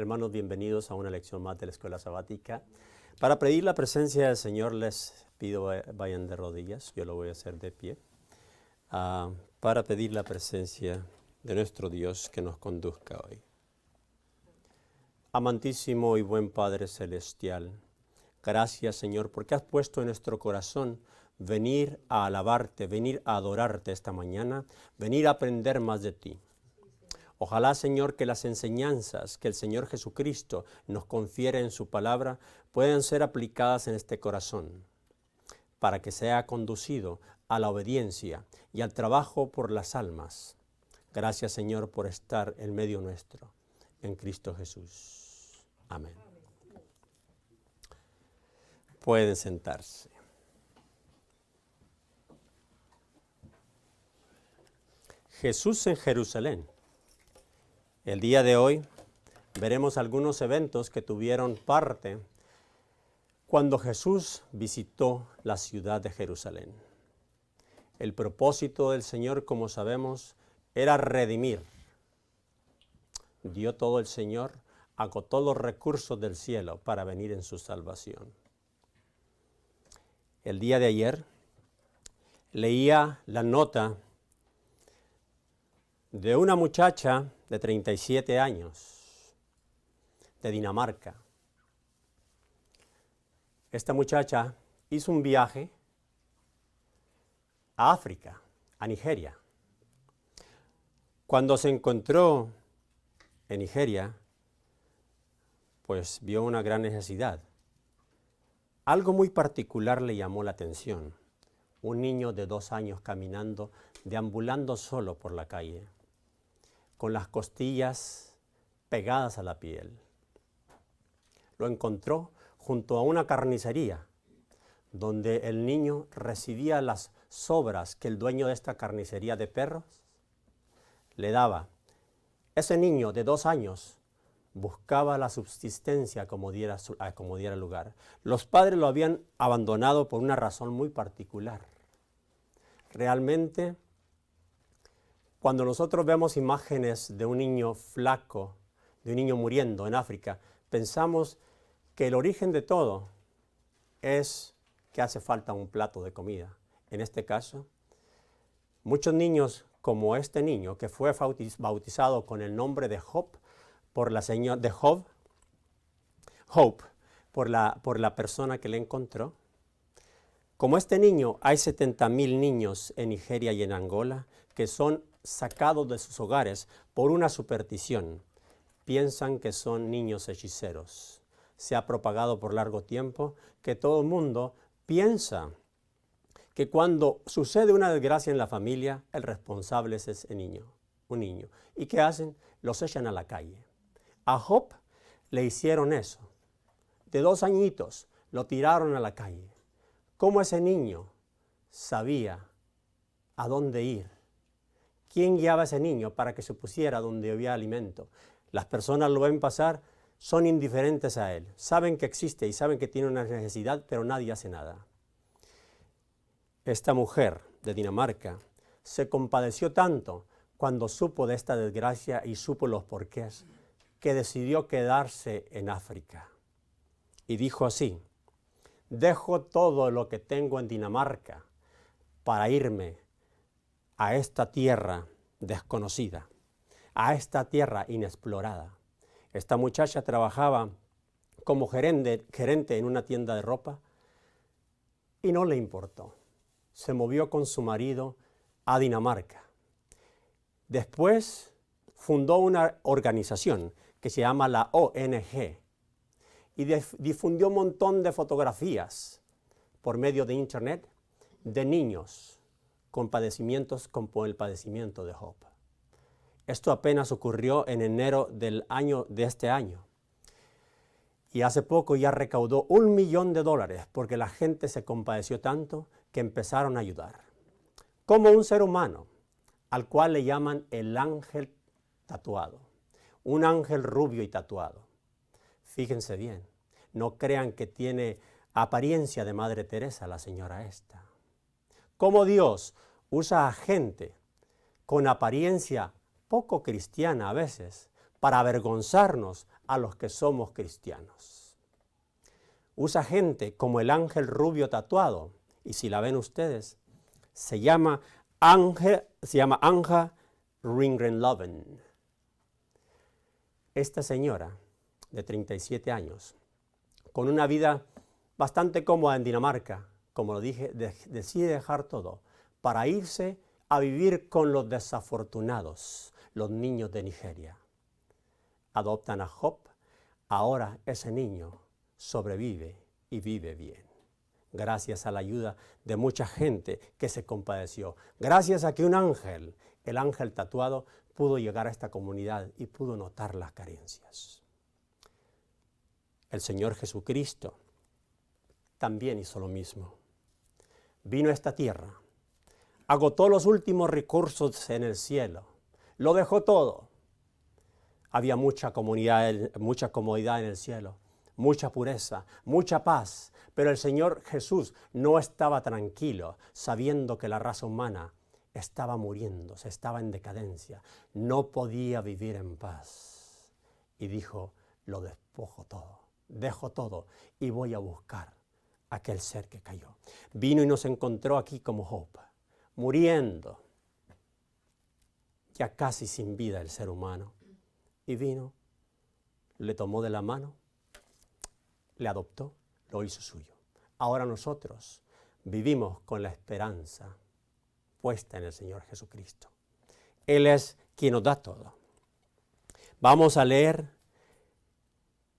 Hermanos, bienvenidos a una lección más de la Escuela Sabática. Para pedir la presencia del Señor les pido vayan de rodillas, yo lo voy a hacer de pie, para pedir la presencia de nuestro Dios que nos conduzca hoy. Amantísimo y buen Padre Celestial, gracias Señor porque has puesto en nuestro corazón venir a alabarte, venir a adorarte esta mañana, venir a aprender más de ti. Ojalá, Señor, que las enseñanzas que el Señor Jesucristo nos confiere en su palabra puedan ser aplicadas en este corazón, para que sea conducido a la obediencia y al trabajo por las almas. Gracias, Señor, por estar en medio nuestro, en Cristo Jesús. Amén. Pueden sentarse. Jesús en Jerusalén. El día de hoy veremos algunos eventos que tuvieron parte cuando Jesús visitó la ciudad de Jerusalén. El propósito del Señor, como sabemos, era redimir. Dio todo el Señor, agotó los recursos del cielo para venir en su salvación. El día de ayer leía la nota de una muchacha de 37 años, de Dinamarca. Esta muchacha hizo un viaje a África, a Nigeria. Cuando se encontró en Nigeria, pues vio una gran necesidad. Algo muy particular le llamó la atención. Un niño de 2 años caminando, deambulando solo por la calle, con las costillas pegadas a la piel. Lo encontró junto a una carnicería, donde el niño recibía las sobras que el dueño de esta carnicería de perros le daba. Ese niño de 2 años buscaba la subsistencia como diera lugar. Los padres lo habían abandonado por una razón muy particular. Realmente, cuando nosotros vemos imágenes de un niño flaco, de un niño muriendo en África, pensamos que el origen de todo es que hace falta un plato de comida. En este caso, muchos niños como este niño que fue bautizado con el nombre de Hope por la persona que le encontró. Como este niño, hay 70,000 niños en Nigeria y en Angola que son sacados de sus hogares por una superstición. Piensan que son niños hechiceros. Se ha propagado por largo tiempo que todo el mundo piensa que cuando sucede una desgracia en la familia, el responsable es ese niño, un niño. ¿Y qué hacen? Los echan a la calle. A Job le hicieron eso. De 2 añitos lo tiraron a la calle. ¿Cómo ese niño sabía a dónde ir? ¿Quién guiaba a ese niño para que se pusiera donde había alimento? Las personas lo ven pasar, son indiferentes a él. Saben que existe y saben que tiene una necesidad, pero nadie hace nada. Esta mujer de Dinamarca se compadeció tanto cuando supo de esta desgracia y supo los porqués, que decidió quedarse en África. Y dijo así: dejo todo lo que tengo en Dinamarca para irme a esta tierra desconocida, a esta tierra inexplorada. Esta muchacha trabajaba como gerente en una tienda de ropa y no le importó. Se movió con su marido a Dinamarca. Después fundó una organización que se llama la ONG y difundió un montón de fotografías por medio de internet de niños con padecimientos como el padecimiento de Job. Esto apenas ocurrió en enero de este año. Y hace poco ya recaudó $1 millón porque la gente se compadeció tanto que empezaron a ayudar. Como un ser humano, al cual le llaman el ángel tatuado. Un ángel rubio y tatuado. Fíjense bien, no crean que tiene apariencia de Madre Teresa la señora esta. Cómo Dios usa a gente con apariencia poco cristiana a veces para avergonzarnos a los que somos cristianos. Usa gente como el ángel rubio tatuado, y si la ven ustedes, se llama Anja Ringrenloven. Esta señora de 37 años, con una vida bastante cómoda en Dinamarca, como lo dije, decide dejar todo para irse a vivir con los desafortunados, los niños de Nigeria. Adoptan a Job, ahora ese niño sobrevive y vive bien, gracias a la ayuda de mucha gente que se compadeció, gracias a que un ángel, el ángel tatuado, pudo llegar a esta comunidad y pudo notar las carencias. El Señor Jesucristo también hizo lo mismo. Vino a esta tierra, agotó los últimos recursos en el cielo, lo dejó todo. Había mucha comodidad en el cielo, mucha pureza, mucha paz, pero el Señor Jesús no estaba tranquilo, sabiendo que la raza humana estaba muriendo, se estaba en decadencia, no podía vivir en paz. Y dijo, lo despojo todo, dejo todo y voy a buscar aquel ser que cayó. Vino y nos encontró aquí como Job, muriendo, ya casi sin vida el ser humano. Y vino, le tomó de la mano, le adoptó, lo hizo suyo. Ahora nosotros vivimos con la esperanza puesta en el Señor Jesucristo. Él es quien nos da todo. Vamos a leer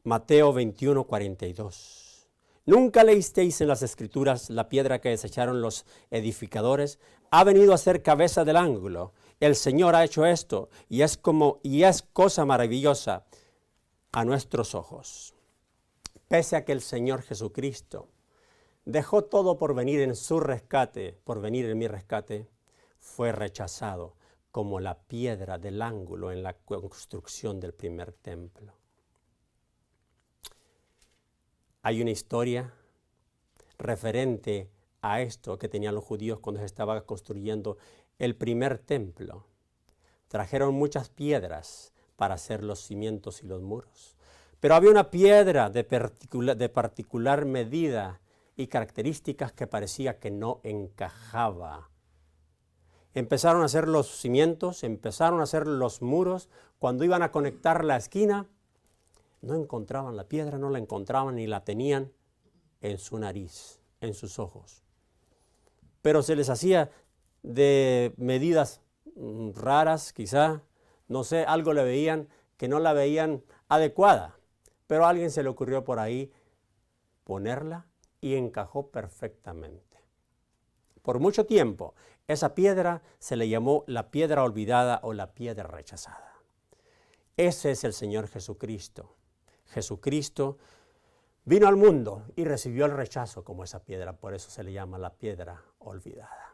Mateo 21, 42. ¿Nunca leísteis en las Escrituras la piedra que desecharon los edificadores? Ha venido a ser cabeza del ángulo. El Señor ha hecho esto y es cosa maravillosa a nuestros ojos. Pese a que el Señor Jesucristo dejó todo por venir en su rescate, por venir en mi rescate, fue rechazado como la piedra del ángulo en la construcción del primer templo. Hay una historia referente a esto que tenían los judíos cuando se estaba construyendo el primer templo. Trajeron muchas piedras para hacer los cimientos y los muros. Pero había una piedra de particular medida y características que parecía que no encajaba. Empezaron a hacer los cimientos, empezaron a hacer los muros. Cuando iban a conectar la esquina, no encontraban la piedra, no la encontraban ni la tenían en su nariz, en sus ojos. Pero se les hacía de medidas raras, quizá, no sé, algo le veían que no la veían adecuada. Pero a alguien se le ocurrió por ahí ponerla y encajó perfectamente. Por mucho tiempo, esa piedra se le llamó la piedra olvidada o la piedra rechazada. Ese es el Señor Jesucristo. Jesucristo vino al mundo y recibió el rechazo como esa piedra, por eso se le llama la piedra olvidada.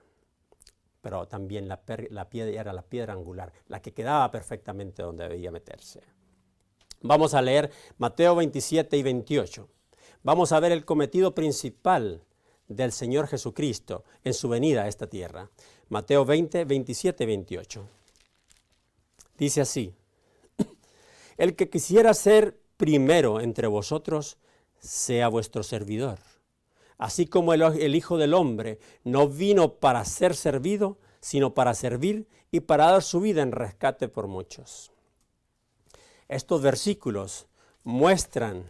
Pero también la piedra era la piedra angular, la que quedaba perfectamente donde debía meterse. Vamos a leer Mateo 27 y 28. Vamos a ver el cometido principal del Señor Jesucristo en su venida a esta tierra. Mateo 20, 27 y 28. Dice así: el que quisiera ser primero entre vosotros, sea vuestro servidor. Así como el Hijo del Hombre no vino para ser servido, sino para servir y para dar su vida en rescate por muchos. Estos versículos muestran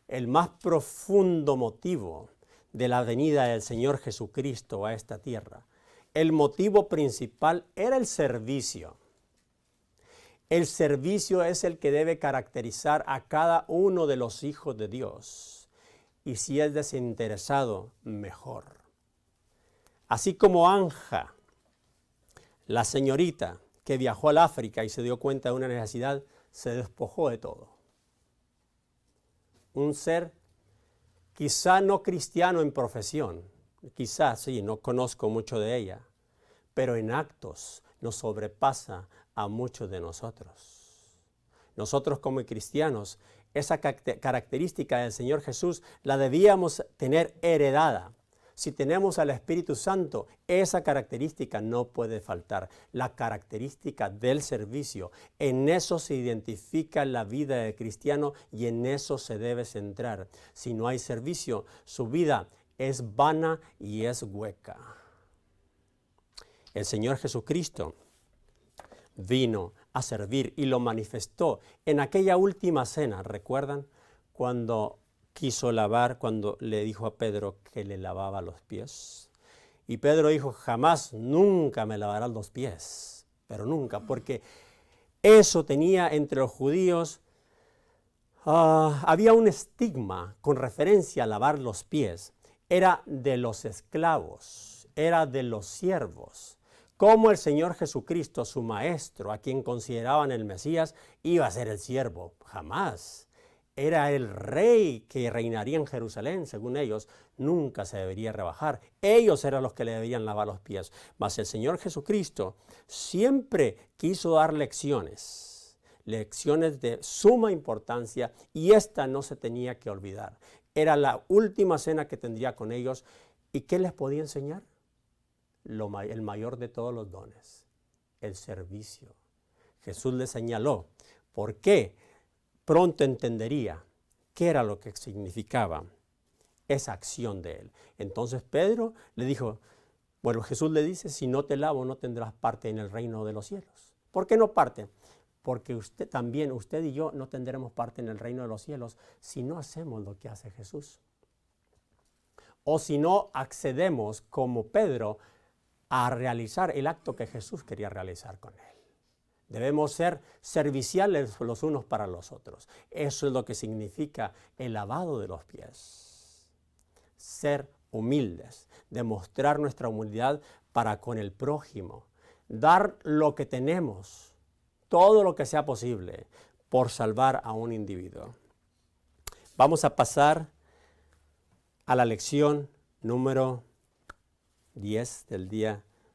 el más profundo motivo de la venida del Señor Jesucristo a esta tierra. El motivo principal era el servicio. El servicio es el que debe caracterizar a cada uno de los hijos de Dios. Y si es desinteresado, mejor. Así como Anja, la señorita que viajó al África y se dio cuenta de una necesidad, se despojó de todo. Un ser quizá no cristiano en profesión, quizás sí, no conozco mucho de ella, pero en actos nos sobrepasa a muchos de nosotros. Nosotros como cristianos, esa característica del Señor Jesús la debíamos tener heredada, Si tenemos al Espíritu Santo, esa característica no puede faltar. La característica del servicio. En eso se identifica la vida del cristiano y en eso se debe centrar. Si no hay servicio, su vida es vana y es hueca. El Señor Jesucristo vino a servir y lo manifestó en aquella última cena. ¿Recuerdan? Cuando cuando le dijo a Pedro que le lavaba los pies. Y Pedro dijo, jamás, nunca me lavarás los pies. Pero nunca, porque eso tenía entre los judíos, había un estigma con referencia a lavar los pies. Era de los esclavos, era de los siervos. Como el Señor Jesucristo, su maestro, a quien consideraban el Mesías, iba a ser el siervo. Jamás. Era el rey que reinaría en Jerusalén, según ellos, nunca se debería rebajar. Ellos eran los que le debían lavar los pies. Mas el Señor Jesucristo siempre quiso dar lecciones de suma importancia, y esta no se tenía que olvidar. Era la última cena que tendría con ellos. ¿Y qué les podía enseñar? El mayor de todos los dones, el servicio. Jesús les señaló por qué. Pronto entendería qué era lo que significaba esa acción de él. Entonces Pedro le dijo, Jesús le dice, si no te lavo no tendrás parte en el reino de los cielos. ¿Por qué no parte? Porque usted y yo no tendremos parte en el reino de los cielos si no hacemos lo que hace Jesús. O si no accedemos como Pedro a realizar el acto que Jesús quería realizar con él. Debemos ser serviciales los unos para los otros. Eso es lo que significa el lavado de los pies. Ser humildes, demostrar nuestra humildad para con el prójimo, dar lo que tenemos, todo lo que sea posible, por salvar a un individuo. Vamos a pasar a la lección número 10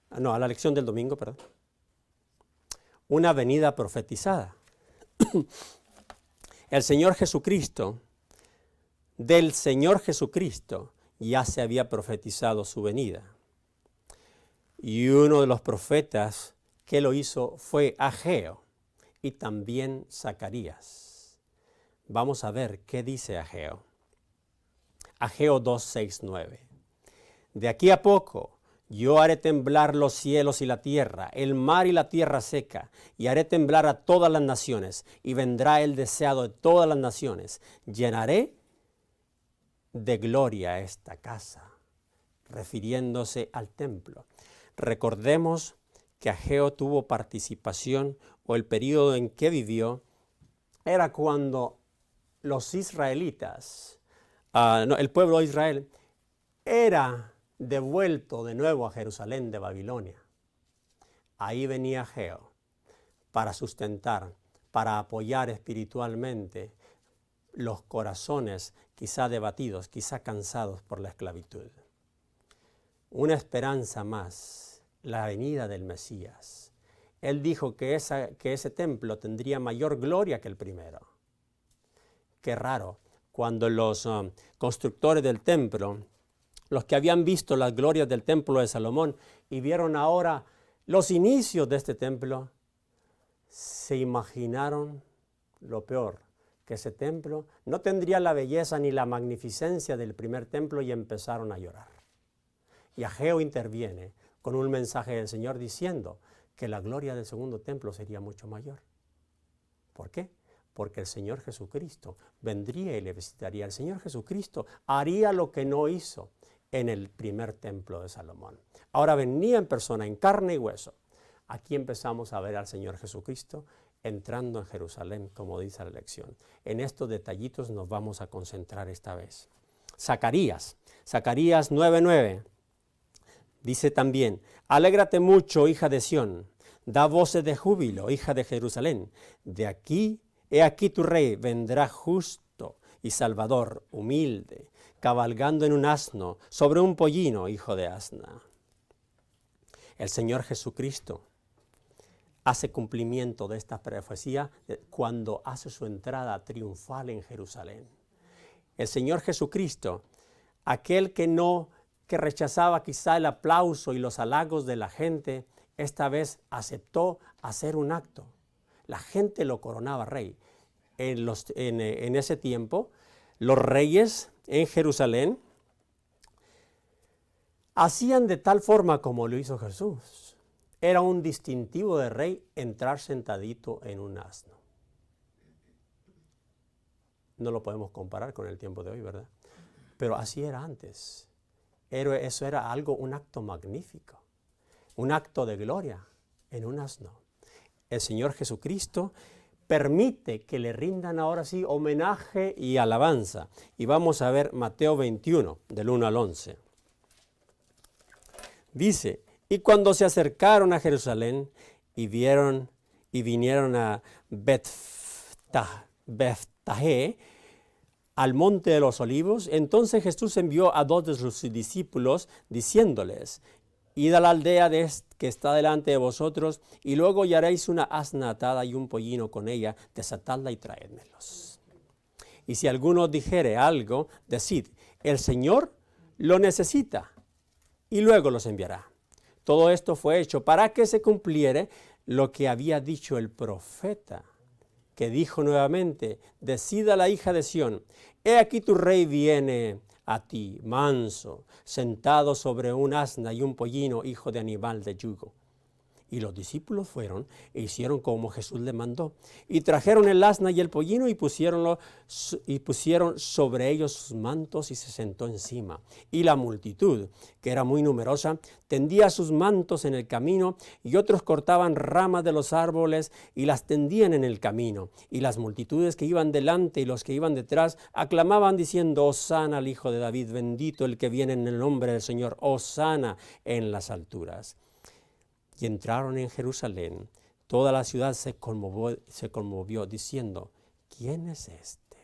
a la lección del domingo, perdón. Una venida profetizada. Del Señor Jesucristo ya se había profetizado su venida. Y uno de los profetas que lo hizo fue Ageo y también Zacarías. Vamos a ver qué dice Ageo. Ageo 2:6-9. De aquí a poco yo haré temblar los cielos y la tierra, el mar y la tierra seca, y haré temblar a todas las naciones, y vendrá el deseado de todas las naciones. Llenaré de gloria esta casa, refiriéndose al templo. Recordemos que Ageo tuvo participación, o el periodo en que vivió era cuando los israelitas, el pueblo de Israel, era devuelto de nuevo a Jerusalén de Babilonia. Ahí venía Ageo para sustentar, para apoyar espiritualmente los corazones quizá debatidos, quizá cansados por la esclavitud. Una esperanza más, la venida del Mesías. Él dijo que ese templo tendría mayor gloria que el primero. Qué raro, cuando los constructores del templo, los que habían visto las glorias del templo de Salomón y vieron ahora los inicios de este templo, se imaginaron lo peor, que ese templo no tendría la belleza ni la magnificencia del primer templo, y empezaron a llorar. Y Ageo interviene con un mensaje del Señor diciendo que la gloria del segundo templo sería mucho mayor. ¿Por qué? Porque el Señor Jesucristo vendría y le visitaría. El Señor Jesucristo haría lo que no hizo en el primer templo de Salomón. Ahora venía en persona, en carne y hueso. Aquí empezamos a ver al Señor Jesucristo entrando en Jerusalén, como dice la lección. En estos detallitos nos vamos a concentrar esta vez. Zacarías 9:9, dice también, alégrate mucho, hija de Sión, da voces de júbilo, hija de Jerusalén. He aquí tu rey vendrá justo y salvador, humilde, cabalgando en un asno, sobre un pollino, hijo de asna. El Señor Jesucristo hace cumplimiento de esta profecía cuando hace su entrada triunfal en Jerusalén. El Señor Jesucristo, aquel que no que rechazaba quizá el aplauso y los halagos de la gente, esta vez aceptó hacer un acto. La gente lo coronaba rey. En ese tiempo, los reyes en Jerusalén hacían de tal forma como lo hizo Jesús. Era un distintivo de rey entrar sentadito en un asno. No lo podemos comparar con el tiempo de hoy, ¿verdad? Pero así era antes. Eso era un acto magnífico, un acto de gloria en un asno. El Señor Jesucristo permite que le rindan ahora sí homenaje y alabanza. Y vamos a ver Mateo 21, del 1 al 11. Dice, y cuando se acercaron a Jerusalén y vinieron a Bethfagé, al monte de los olivos, entonces Jesús envió a 2 de sus discípulos diciéndoles, id a la aldea que está delante de vosotros, y luego hallaréis una asna atada y un pollino con ella, desatadla y traédmelos. Y si alguno os dijere algo, decid, el Señor lo necesita, y luego los enviará. Todo esto fue hecho para que se cumpliere lo que había dicho el profeta, que dijo nuevamente, decid a la hija de Sión, he aquí tu rey viene a ti, manso, sentado sobre un asna y un pollino, hijo de animal de yugo. Y los discípulos fueron e hicieron como Jesús le mandó. Y trajeron el asna y el pollino y pusieron sobre ellos sus mantos y se sentó encima. Y la multitud, que era muy numerosa, tendía sus mantos en el camino, y otros cortaban ramas de los árboles y las tendían en el camino. Y las multitudes que iban delante y los que iban detrás aclamaban diciendo, Hosana al Hijo de David, bendito el que viene en el nombre del Señor, Hosana en las alturas. Y entraron en Jerusalén. Toda la ciudad se conmovió diciendo, ¿quién es este?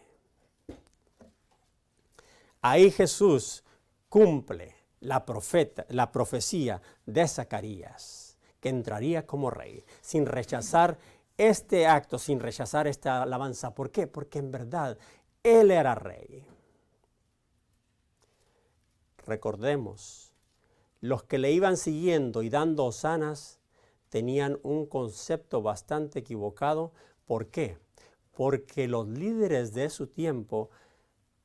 Ahí Jesús cumple la profecía de Zacarías, que entraría como rey, sin rechazar este acto, sin rechazar esta alabanza. ¿Por qué? Porque en verdad Él era rey. Recordemos, los que le iban siguiendo y dando hosanas tenían un concepto bastante equivocado. ¿Por qué? Porque los líderes de su tiempo,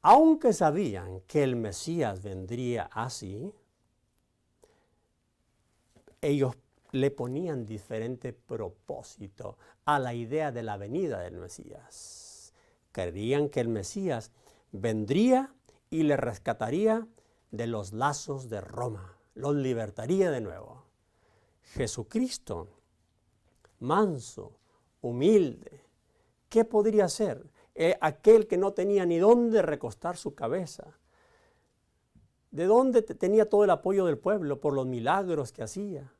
aunque sabían que el Mesías vendría así, ellos le ponían diferente propósito a la idea de la venida del Mesías. Creían que el Mesías vendría y le rescataría de los lazos de Roma. Los libertaría de nuevo. Jesucristo, manso, humilde, ¿qué podría hacer? Aquel que no tenía ni dónde recostar su cabeza. ¿De dónde tenía todo el apoyo del pueblo por los milagros que hacía?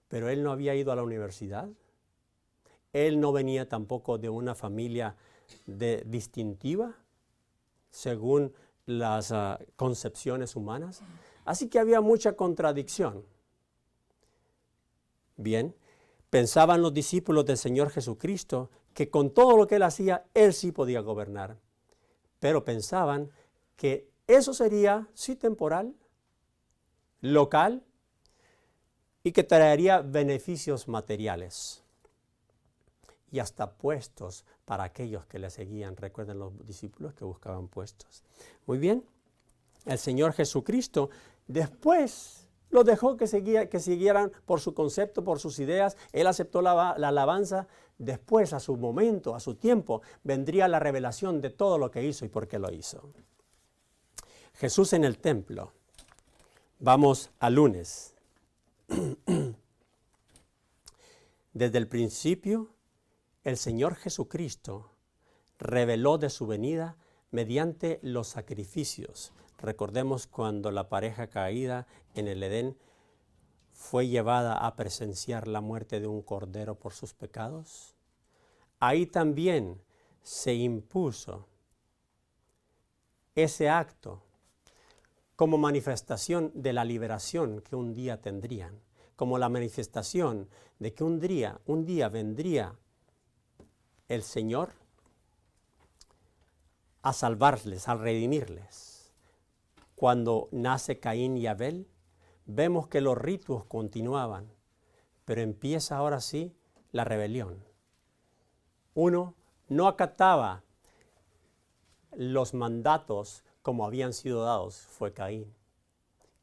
Pero él no había ido a la universidad. Él no venía tampoco de una familia distintiva, según las concepciones humanas. Así que había mucha contradicción. Bien, pensaban los discípulos del Señor Jesucristo que con todo lo que Él hacía, Él sí podía gobernar. Pero pensaban que eso sería, sí, temporal, local, y que traería beneficios materiales y hasta puestos para aquellos que le seguían. Recuerden los discípulos que buscaban puestos. Muy bien, el Señor Jesucristo después los dejó que siguieran por su concepto, por sus ideas. Él aceptó la alabanza. Después, a su momento, a su tiempo, vendría la revelación de todo lo que hizo y por qué lo hizo. Jesús en el templo. Vamos al lunes. Desde el principio, el Señor Jesucristo reveló de su venida mediante los sacrificios. Recordemos cuando la pareja caída en el Edén fue llevada a presenciar la muerte de un cordero por sus pecados. Ahí también se impuso ese acto como manifestación de la liberación que un día tendrían, como la manifestación de que un día vendría el Señor a salvarles, a redimirles. cuando nace Caín y Abel, vemos que los ritos continuaban, pero empieza ahora sí la rebelión. Uno no acataba los mandatos como habían sido dados, fue Caín.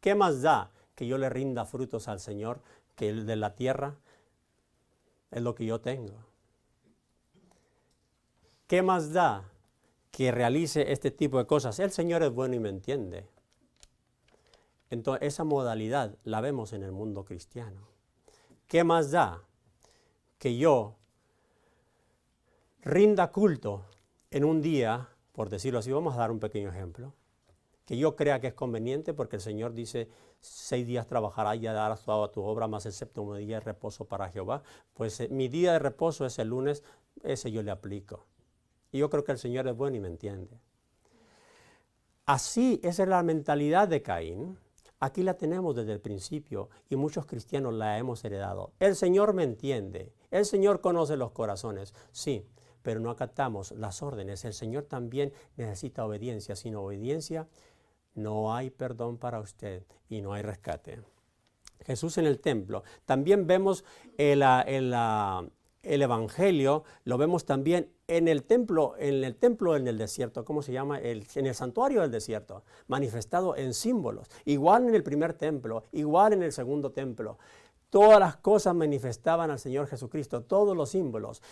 ¿Qué más da que yo le rinda frutos al Señor que el de la tierra es lo que yo tengo? ¿Qué más da que realice este tipo de cosas? El Señor es bueno y me entiende. Entonces, esa modalidad la vemos en el mundo cristiano. ¿Qué más da que yo rinda culto en un día, por decirlo así? Vamos a dar un pequeño ejemplo. Que yo crea que es conveniente porque el Señor dice, 6 días trabajarás y harás toda tu obra, más el séptimo día de reposo para Jehová. Pues mi día de reposo es el lunes, ese yo le aplico. Y yo creo que el Señor es bueno y me entiende. Así, esa es la mentalidad de Caín. Aquí la tenemos desde el principio y muchos cristianos la hemos heredado. El Señor me entiende, el Señor conoce los corazones, sí, pero no acatamos las órdenes. El Señor también necesita obediencia. Sin obediencia no hay perdón para usted y no hay rescate. Jesús en el templo. También vemos el Evangelio, lo vemos también en el templo en el desierto, ¿cómo se llama? En el santuario del desierto, manifestado en símbolos. Igual en el primer templo, igual en el segundo templo. Todas las cosas manifestaban al Señor Jesucristo, todos los símbolos.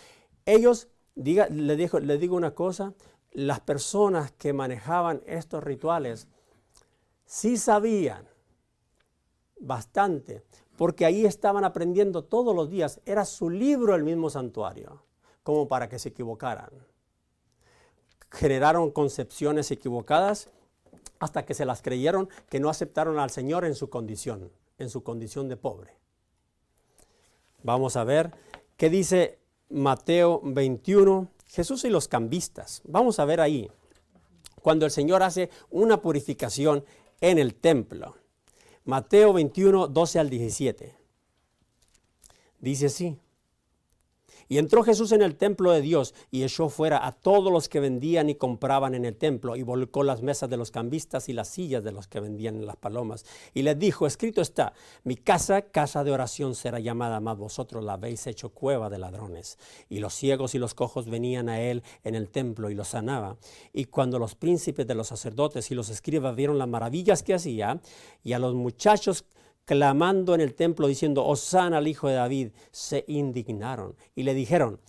Ellos, les digo una cosa, las personas que manejaban estos rituales sí sabían bastante, porque ahí estaban aprendiendo todos los días. Era su libro el mismo santuario, como para que se equivocaran. Generaron concepciones equivocadas hasta que se las creyeron, que no aceptaron al Señor en su condición de pobre. Vamos a ver qué dice Mateo 21, Jesús y los cambistas. Vamos a ver ahí, cuando el Señor hace una purificación en el templo. Mateo 21, 12 al 17. Dice así. Y entró Jesús en el templo de Dios y echó fuera a todos los que vendían y compraban en el templo y volcó las mesas de los cambistas y las sillas de los que vendían en las palomas. Y les dijo, escrito está, mi casa, casa de oración será llamada, mas vosotros la habéis hecho cueva de ladrones. Y los ciegos y los cojos venían a él en el templo y los sanaba. Y cuando los príncipes de los sacerdotes y los escribas vieron las maravillas que hacía, y a los muchachos clamando en el templo diciendo, Hosana al Hijo de David, se indignaron y le dijeron,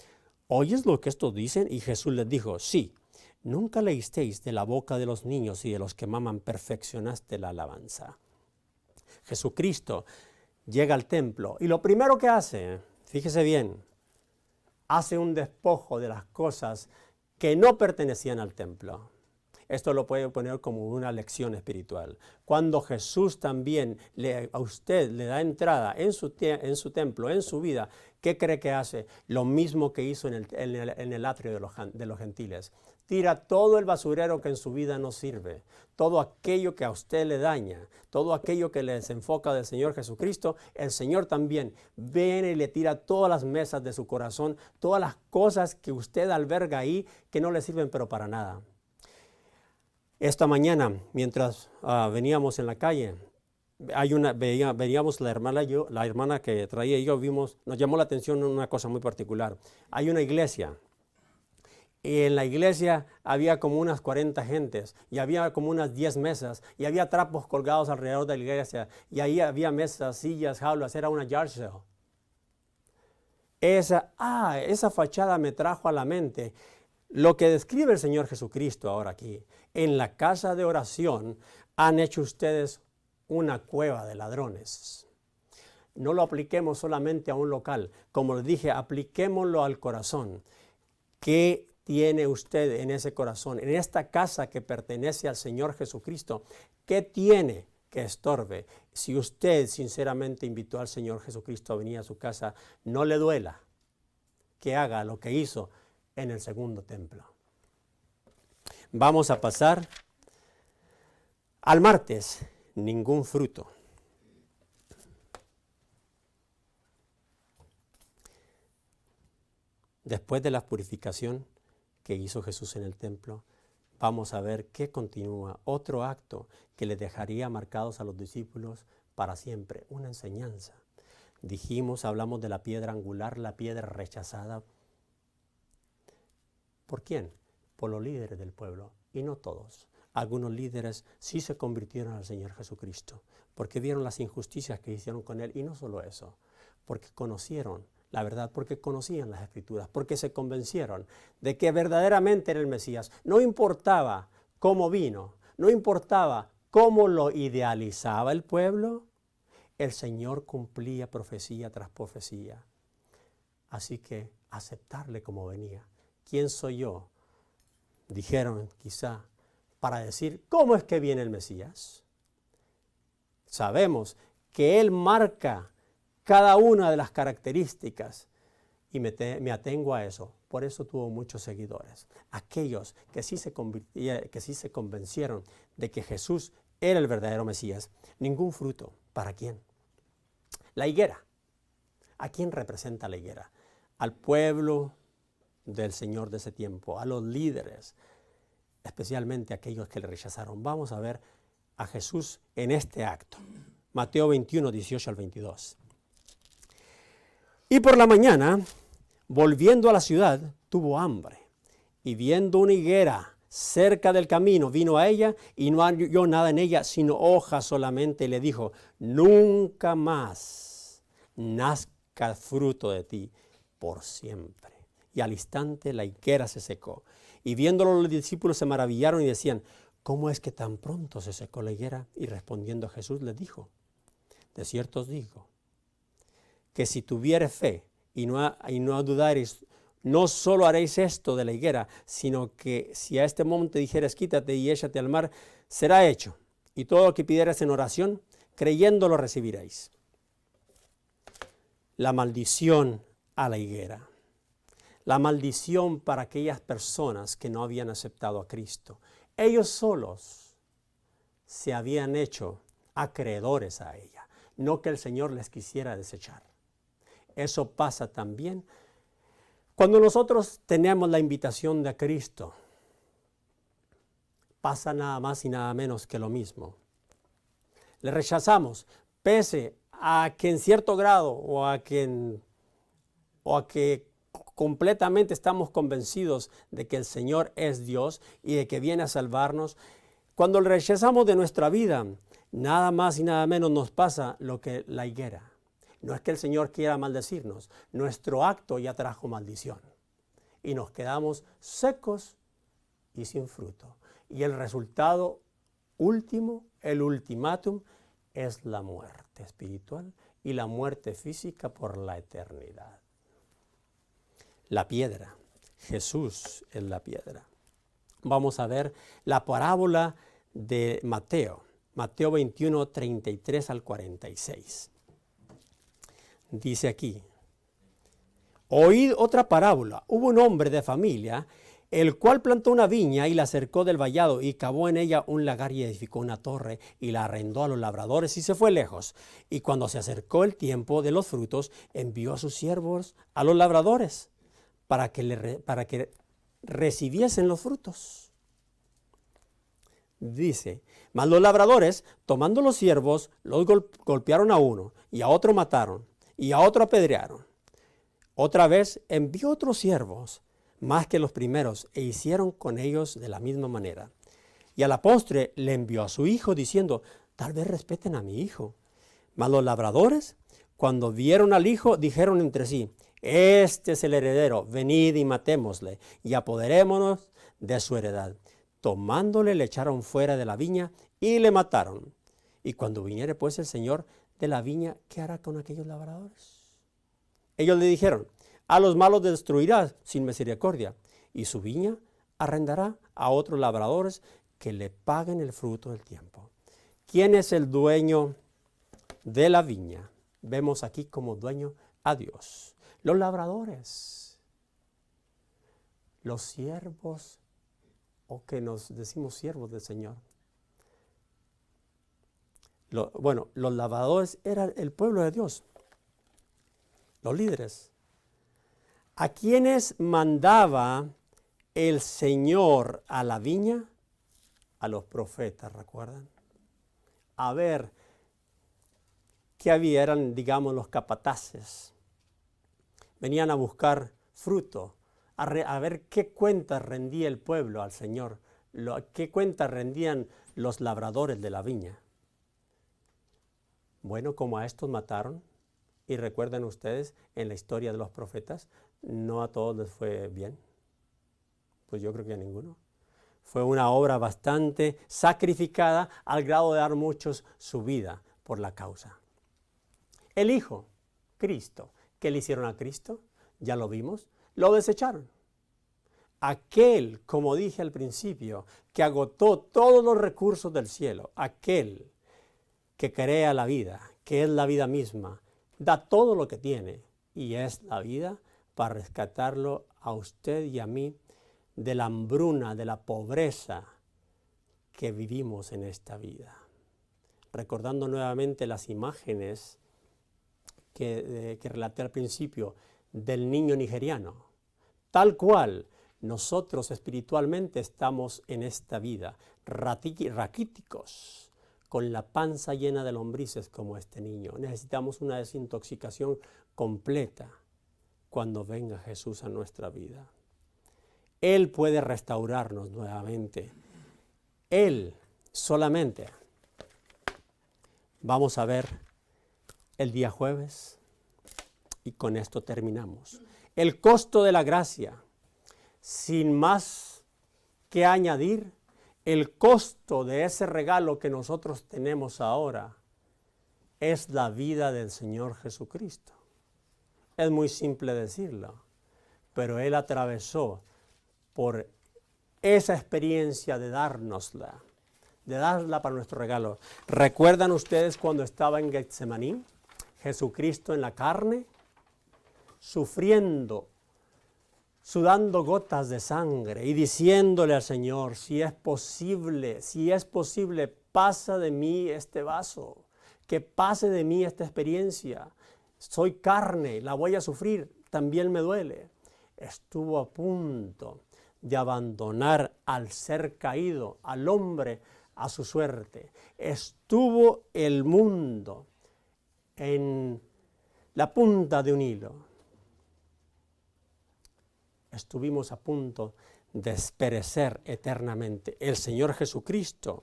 ¿oyes lo que estos dicen? Y Jesús les dijo, sí, nunca leísteis de la boca de los niños y de los que maman perfeccionaste la alabanza. Jesucristo llega al templo y lo primero que hace, fíjese bien, hace un despojo de las cosas que no pertenecían al templo. Esto lo puede poner como una lección espiritual. Cuando Jesús también a usted le da entrada en su templo, en su vida, ¿qué cree que hace? Lo mismo que hizo en el atrio de los gentiles. Tira todo el basurero que en su vida no sirve, todo aquello que a usted le daña, todo aquello que le desenfoca del Señor Jesucristo. El Señor también viene y le tira todas las mesas de su corazón, todas las cosas que usted alberga ahí que no le sirven pero para nada. Esta mañana, mientras veníamos en la calle, veníamos la hermana que traía y yo, nos llamó la atención una cosa muy particular. Hay una iglesia, y en la iglesia había como unas 40 gentes, y había como unas 10 mesas, y había trapos colgados alrededor de la iglesia, y ahí había mesas, sillas, jaulas, era una yard sale. Esa fachada me trajo a la mente lo que describe el Señor Jesucristo ahora aquí. En la casa de oración han hecho ustedes una cueva de ladrones. No lo apliquemos solamente a un local. Como les dije, apliquémoslo al corazón. ¿Qué tiene usted en ese corazón? En esta casa que pertenece al Señor Jesucristo, ¿qué tiene que estorbe? Si usted sinceramente invitó al Señor Jesucristo a venir a su casa, no le duela que haga lo que hizo en el segundo templo. Vamos a pasar al martes, ningún fruto. Después de la purificación que hizo Jesús en el templo, vamos a ver que continúa otro acto que les dejaría marcados a los discípulos para siempre, una enseñanza. Hablamos de la piedra angular, la piedra rechazada. ¿Por quién? Por los líderes del pueblo, y no todos. Algunos líderes sí se convirtieron al Señor Jesucristo, porque vieron las injusticias que hicieron con Él, y no solo eso, porque conocieron la verdad, porque conocían las Escrituras, porque se convencieron de que verdaderamente era el Mesías. No importaba cómo vino, no importaba cómo lo idealizaba el pueblo, el Señor cumplía profecía tras profecía. Así que aceptarle como venía. ¿Quién soy yo? Dijeron quizá, para decir, ¿cómo es que viene el Mesías? Sabemos que Él marca cada una de las características y me atengo a eso. Por eso tuvo muchos seguidores. Aquellos que sí se convencieron de que Jesús era el verdadero Mesías. Ningún fruto. ¿Para quién? La higuera. ¿A quién representa la higuera? Al pueblo del Señor de ese tiempo, a los líderes, especialmente aquellos que le rechazaron. Vamos a ver a Jesús en este acto. Mateo 21, 18 al 22. Y por la mañana, volviendo a la ciudad, tuvo hambre. Y viendo una higuera cerca del camino, vino a ella y no halló nada en ella, sino hojas solamente. Y le dijo, nunca más nazca fruto de ti por siempre. Y al instante la higuera se secó. Y viéndolo los discípulos se maravillaron y decían, ¿cómo es que tan pronto se secó la higuera? Y respondiendo Jesús les dijo, de cierto os digo, que si tuviereis fe y no dudareis, no solo haréis esto de la higuera, sino que si a este monte dijeres, quítate y échate al mar, será hecho. Y todo lo que pidiereis en oración, creyendo lo recibiréis. La maldición a la higuera. La maldición para aquellas personas que no habían aceptado a Cristo. Ellos solos se habían hecho acreedores a ella, no que el Señor les quisiera desechar. Eso pasa también cuando nosotros tenemos la invitación de Cristo. Pasa nada más y nada menos que lo mismo. Le rechazamos, pese a que en cierto grado o a que completamente estamos convencidos de que el Señor es Dios y de que viene a salvarnos. Cuando le rechazamos de nuestra vida, nada más y nada menos nos pasa lo que la higuera. No es que el Señor quiera maldecirnos, nuestro acto ya trajo maldición y nos quedamos secos y sin fruto. Y el resultado último, el ultimátum, es la muerte espiritual y la muerte física por la eternidad. La piedra. Jesús es la piedra. Vamos a ver la parábola de Mateo. Mateo 21, 33 al 46. Dice aquí, oíd otra parábola. Hubo un hombre de familia, el cual plantó una viña y la cercó del vallado y cavó en ella un lagar y edificó una torre y la arrendó a los labradores y se fue lejos. Y cuando se acercó el tiempo de los frutos, envió a sus siervos a los labradores para que recibiesen los frutos. Dice, mas los labradores, tomando los siervos, los golpearon a uno y a otro mataron y a otro apedrearon. Otra vez envió otros siervos, más que los primeros, e hicieron con ellos de la misma manera. Y a la postre le envió a su hijo, diciendo, tal vez respeten a mi hijo. Mas los labradores, cuando vieron al hijo, dijeron entre sí, este es el heredero, venid y matémosle, y apoderémonos de su heredad. Tomándole, le echaron fuera de la viña y le mataron. Y cuando viniere pues el Señor de la viña, ¿qué hará con aquellos labradores? Ellos le dijeron, a los malos destruirá sin misericordia, y su viña arrendará a otros labradores que le paguen el fruto del tiempo. ¿Quién es el dueño de la viña? Vemos aquí como dueño a Dios. Los labradores, los siervos, o que nos decimos siervos del Señor. Los labradores eran el pueblo de Dios, los líderes, a quienes mandaba el Señor a la viña, a los profetas, ¿recuerdan? A ver qué había, eran, digamos, los capataces. Venían a buscar fruto, a ver qué cuentas rendía el pueblo al Señor, qué cuentas rendían los labradores de la viña. Bueno, como a estos mataron, y recuerden ustedes, en la historia de los profetas, no a todos les fue bien. Pues yo creo que a ninguno. Fue una obra bastante sacrificada al grado de dar muchos su vida por la causa. El Hijo, Cristo. ¿Qué le hicieron a Cristo? Ya lo vimos, lo desecharon. Aquel, como dije al principio, que agotó todos los recursos del cielo, aquel que crea la vida, que es la vida misma, da todo lo que tiene y es la vida para rescatarlo a usted y a mí de la hambruna, de la pobreza que vivimos en esta vida. Recordando nuevamente las imágenes que relaté al principio del niño nigeriano, tal cual nosotros espiritualmente estamos en esta vida, raquíticos, con la panza llena de lombrices como este niño. Necesitamos una desintoxicación completa cuando venga Jesús a nuestra vida. Él puede restaurarnos nuevamente. Él solamente. Vamos a ver el día jueves y con esto terminamos. El costo de la gracia. Sin más que añadir, el costo de ese regalo que nosotros tenemos ahora es la vida del Señor Jesucristo. Es muy simple decirlo, pero Él atravesó por esa experiencia de dárnosla, de darla para nuestro regalo. ¿Recuerdan ustedes cuando estaba en Getsemaní? Jesucristo en la carne, sufriendo, sudando gotas de sangre y diciéndole al Señor, si es posible, pasa de mí este vaso, que pase de mí esta experiencia. Soy carne, la voy a sufrir, también me duele. Estuvo a punto de abandonar al ser caído, al hombre, a su suerte. Estuvo el mundo en la punta de un hilo. Estuvimos a punto de perecer eternamente. El Señor Jesucristo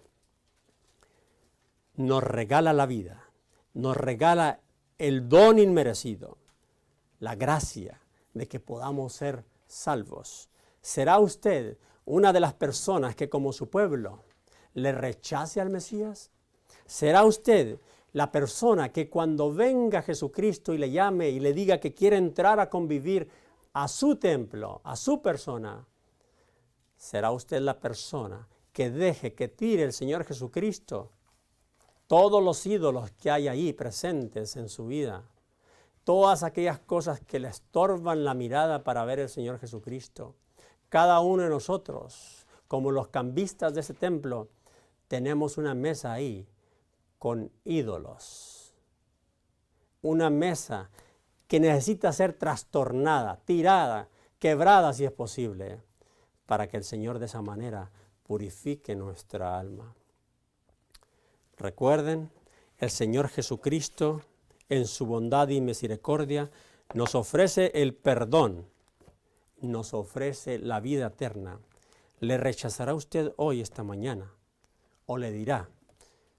nos regala la vida, nos regala el don inmerecido, la gracia de que podamos ser salvos. ¿Será usted una de las personas que como su pueblo le rechace al Mesías? ¿Será usted la persona que cuando venga Jesucristo y le llame y le diga que quiere entrar a convivir a su templo, a su persona? ¿Será usted la persona que deje que tire el Señor Jesucristo todos los ídolos que hay ahí presentes en su vida? Todas aquellas cosas que le estorban la mirada para ver el Señor Jesucristo. Cada uno de nosotros, como los cambistas de ese templo, tenemos una mesa ahí con ídolos. Una mesa que necesita ser trastornada, tirada, quebrada si es posible, para que el Señor de esa manera purifique nuestra alma. Recuerden, el Señor Jesucristo, en su bondad y misericordia, nos ofrece el perdón, nos ofrece la vida eterna. ¿Le rechazará usted hoy, esta mañana? ¿O le dirá,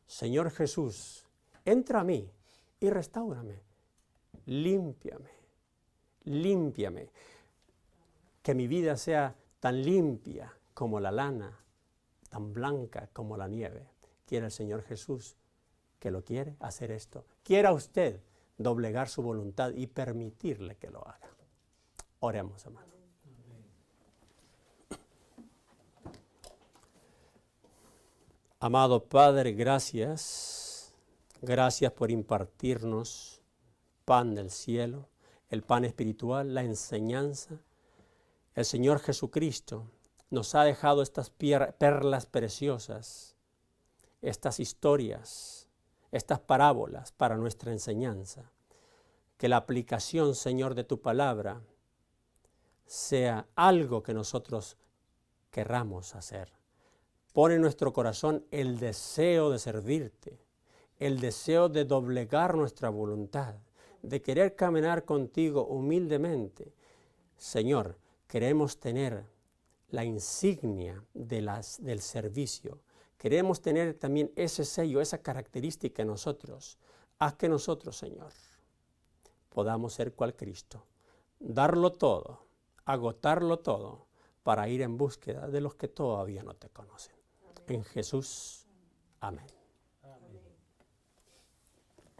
Señor Jesús, entra a mí y restáurame, límpiame, límpiame, que mi vida sea tan limpia como la lana, tan blanca como la nieve? ¿Quiere el Señor Jesús que lo quiere hacer esto? ¿Quiera usted doblegar su voluntad y permitirle que lo haga? Oremos, hermano. Amado Padre, gracias por impartirnos pan del cielo, el pan espiritual, la enseñanza. El Señor Jesucristo nos ha dejado estas perlas preciosas, estas historias, estas parábolas para nuestra enseñanza. Que la aplicación, Señor, de tu palabra sea algo que nosotros querramos hacer. Pon en nuestro corazón el deseo de servirte, el deseo de doblegar nuestra voluntad, de querer caminar contigo humildemente. Señor, queremos tener la insignia del servicio. Queremos tener también ese sello, esa característica en nosotros. Haz que nosotros, Señor, podamos ser cual Cristo, darlo todo, agotarlo todo, para ir en búsqueda de los que todavía no te conocen. En Jesús, amén.